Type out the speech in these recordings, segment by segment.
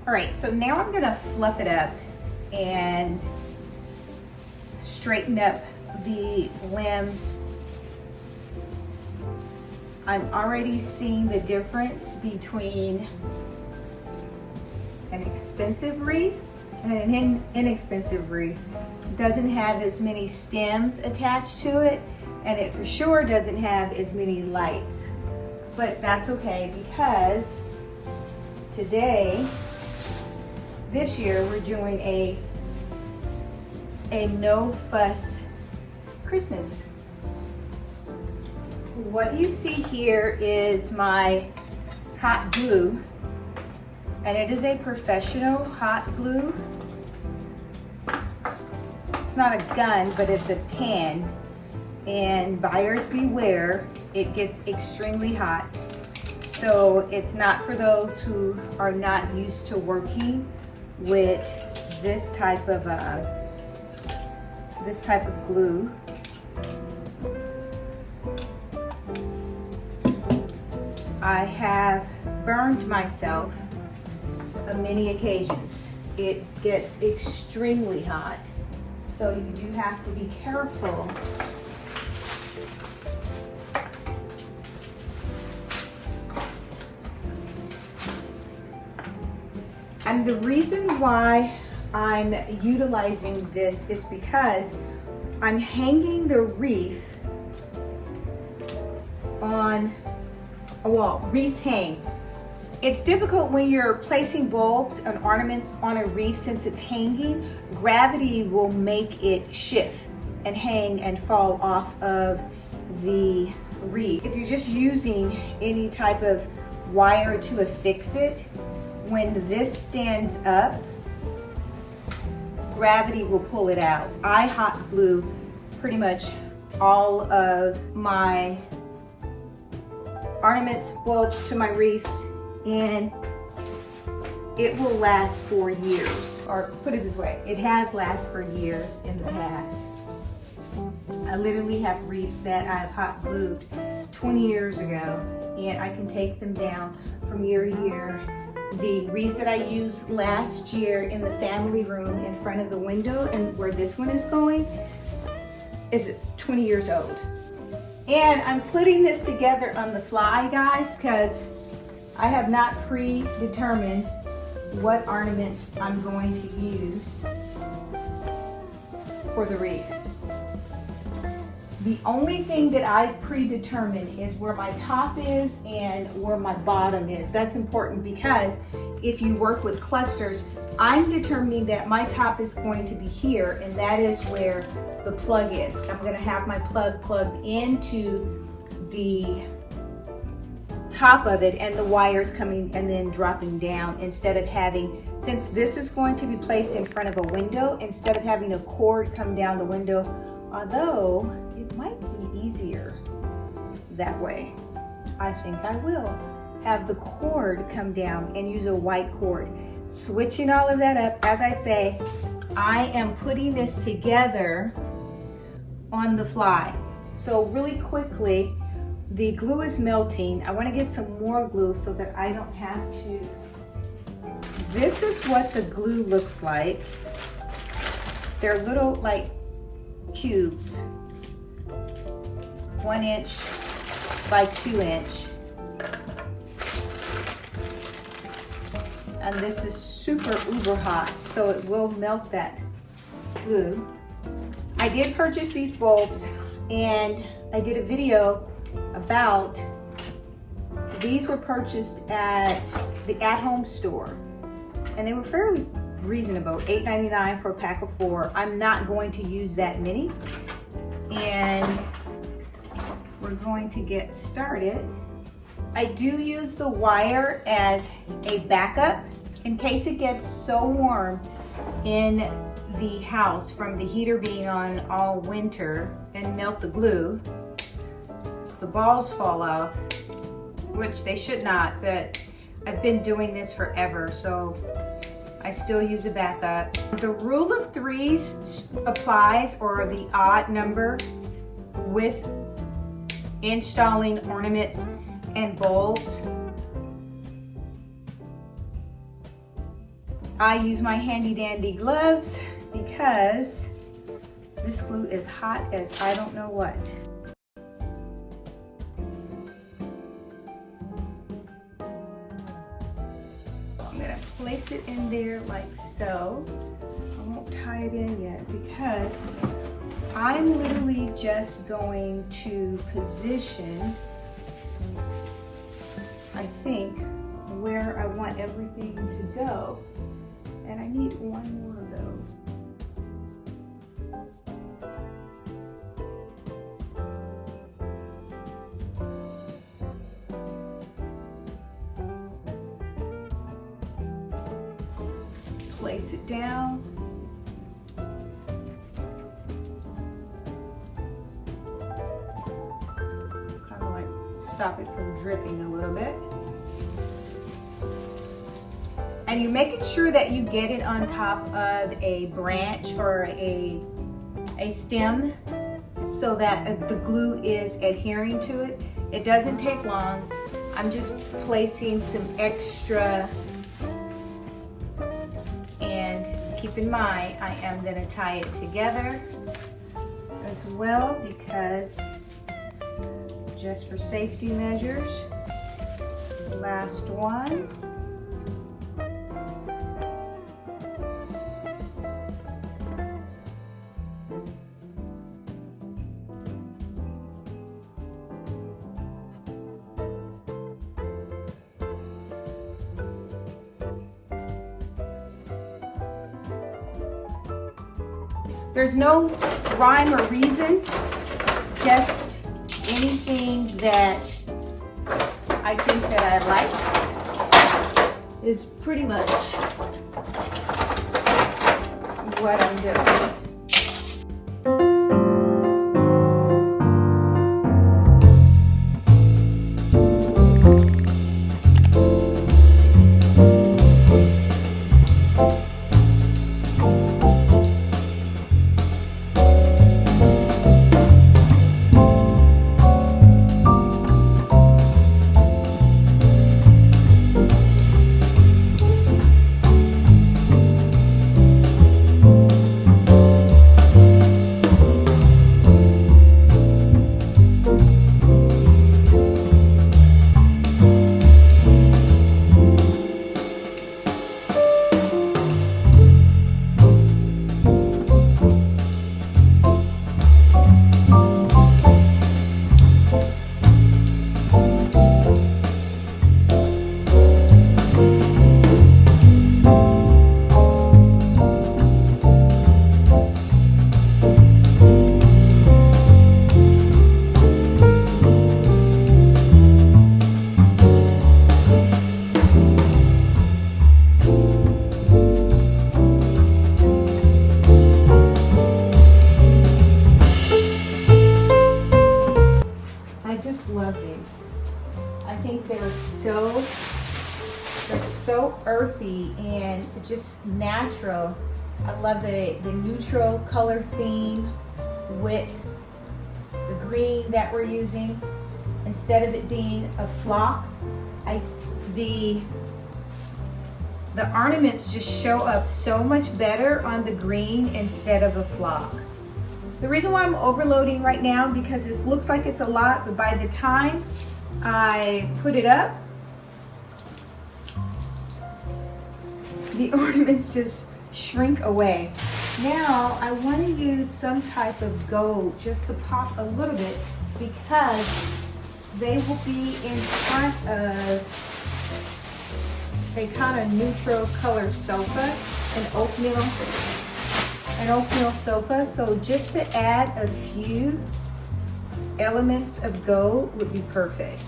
All right, so now I'm gonna fluff it up and straighten up the limbs. I'm already seeing the difference between an expensive wreath and an inexpensive wreath. It doesn't have as many stems attached to it, and it for sure doesn't have as many lights. But that's okay, because today, this year, we're doing a no fuss Christmas. What you see here is my hot glue, and it is a professional hot glue. It's not a gun, but it's a pen, and buyers beware, it gets extremely hot. So it's not for those who are not used to working with this type of glue. I have burned myself on many occasions. It gets extremely hot, so you do have to be careful. And the reason why I'm utilizing this is because I'm hanging the wreath on a wall. Wreaths hang. It's difficult when you're placing bulbs and ornaments on a wreath. Since it's hanging, gravity will make it shift and hang and fall off of the wreath. If you're just using any type of wire to affix it, when this stands up, gravity will pull it out. I hot glue pretty much all of my ornaments, bulbs to my wreaths, and it will last for years. Or put it this way, it has lasted for years in the past. I literally have wreaths that I've hot glued 20 years ago, and I can take them down from year to year. The wreath that I used last year in the family room in front of the window, and where this one is going, is 20 years old. And I'm putting this together on the fly, guys, because I have not predetermined what ornaments I'm going to use for the wreath. The only thing that I've predetermined is where my top is and where my bottom is. That's important because if you work with clusters, I'm determining that my top is going to be here, and that is where the plug is. I'm going to have my plug plugged into the top of it, and the wires coming and then dropping down, instead of having, since this is going to be placed in front of a window, instead of having a cord come down the window, although it might be easier that way. I think I will have the cord come down and use a white cord. Switching all of that up, as I say, I am putting this together on the fly. So really quickly, the glue is melting. I want to get some more glue so that I don't have to. This is what the glue looks like. They're little like cubes, 1 inch by 2 inch. And this is super uber hot, so it will melt that glue. I did purchase these bulbs, and I did a video about these. Were purchased at the at-home store, and they were fairly reasonable, $8.99 for a pack of 4. I'm not going to use that many, and we're going to get started. I do use the wire as a backup in case it gets so warm in the house from the heater being on all winter and melt the glue. The balls fall off, which they should not, but I've been doing this forever, so I still use a backup. The rule of threes applies, or the odd number, with installing ornaments and bulbs. I use my handy dandy gloves because this glue is hot as I don't know what. I'm gonna place it in there like so. I won't tie it in yet because I'm literally just going to position, I think, where I want everything to go. And I need one more of those. Place it down. Kind of like stop it from dripping a little bit. And you're making sure that you get it on top of a branch or a stem so that the glue is adhering to it. It doesn't take long. I'm just placing some extra, and keep in mind I am going to tie it together as well because just for safety measures. Last one. There's no rhyme or reason, just anything that I think that I like is pretty much what I'm doing. They're so earthy and just natural. I love the neutral color theme with the green that we're using. Instead of it being a flock, the ornaments just show up so much better on the green instead of a flock. The reason why I'm overloading right now because this looks like it's a lot, but by the time I put it up, the ornaments just shrink away. Now I want to use some type of gold just to pop a little bit because they will be in front of a kind of neutral color sofa, an oatmeal sofa. So just to add a few elements of gold would be perfect.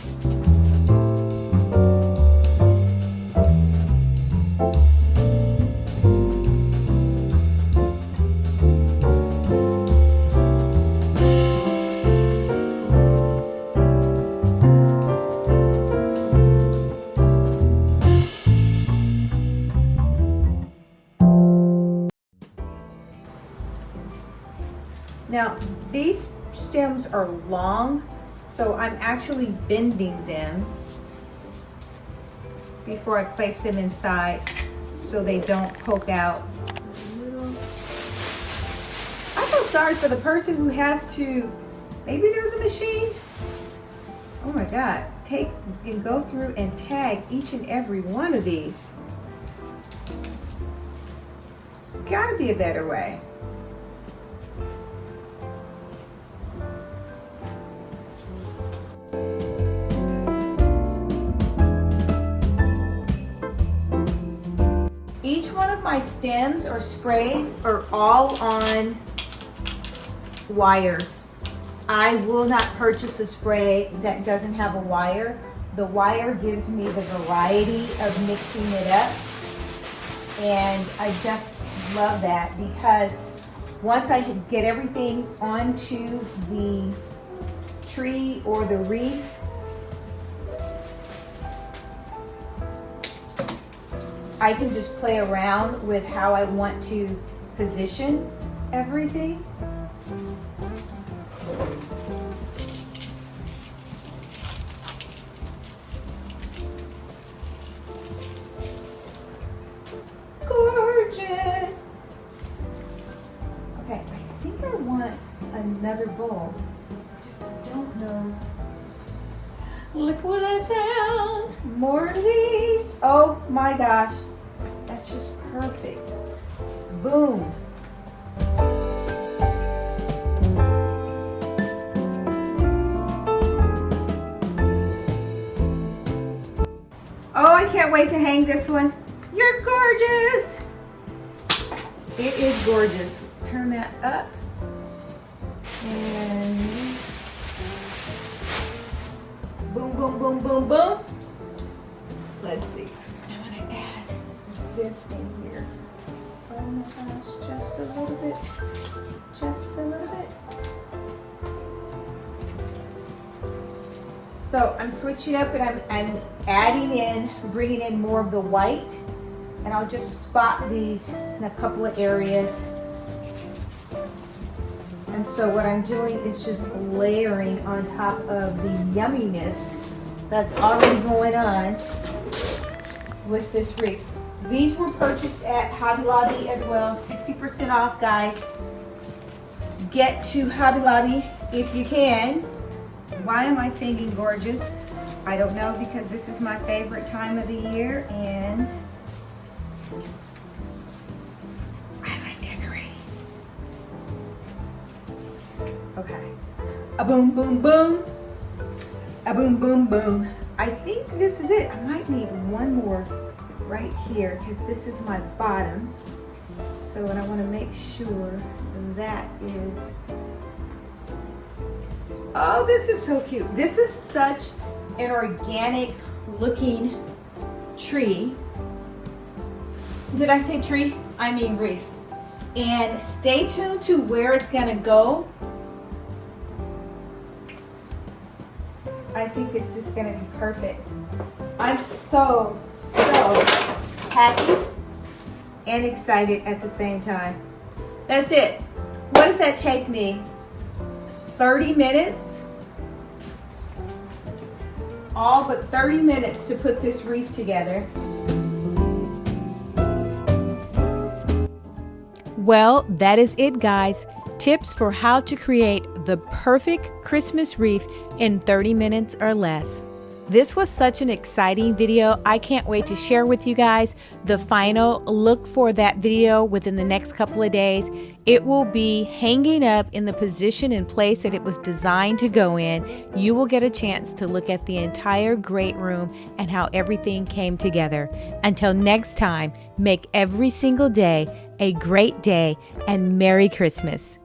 Now, these stems are long, so I'm actually bending them before I place them inside so they don't poke out. I feel sorry for the person who has to, maybe there's a machine. Oh my God, take and go through and tag each and every one of these. There's gotta be a better way. Each one of my stems or sprays are all on wires. I will not purchase a spray that doesn't have a wire. The wire gives me the variety of mixing it up. And I just love that because once I get everything onto the tree or the wreath, I can just play around with how I want to position everything. Gorgeous. Okay, I think I want another bowl. I just don't know. Look what I found. More of these. Oh my gosh. That's just perfect. Boom. Oh, I can't wait to hang this one. You're gorgeous. It is gorgeous. Let's turn that up. And boom, boom, boom, boom, boom. Let's see. I'm gonna add this in here. Oh my gosh, just a little bit. Just a little bit. So I'm switching up and I'm adding in, bringing in more of the white. And I'll just spot these in a couple of areas. And so what I'm doing is just layering on top of the yumminess that's already going on with this wreath. These were purchased at Hobby Lobby as well, 60% off, guys. Get to Hobby Lobby if you can. Why am I singing gorgeous? I don't know, because this is my favorite time of the year and I like decorating. Okay. A boom, boom, boom. A boom, boom, boom. I think this is it. I might need one more right here because this is my bottom. So, and I want to make sure that is. Oh, this is so cute. This is such an organic looking tree. Did I say tree? I mean wreath. And stay tuned to where it's gonna go. I think it's just gonna be perfect. I'm so happy and excited at the same time. That's it. What does that take me? 30 minutes? All but 30 minutes to put this wreath together. Well, that is it, guys. Tips for how to create the perfect Christmas wreath in 30 minutes or less. This was such an exciting video. I can't wait to share with you guys the final. Look for that video within the next couple of days. It will be hanging up in the position and place that it was designed to go in. You will get a chance to look at the entire great room and how everything came together. Until next time, make every single day a great day and Merry Christmas.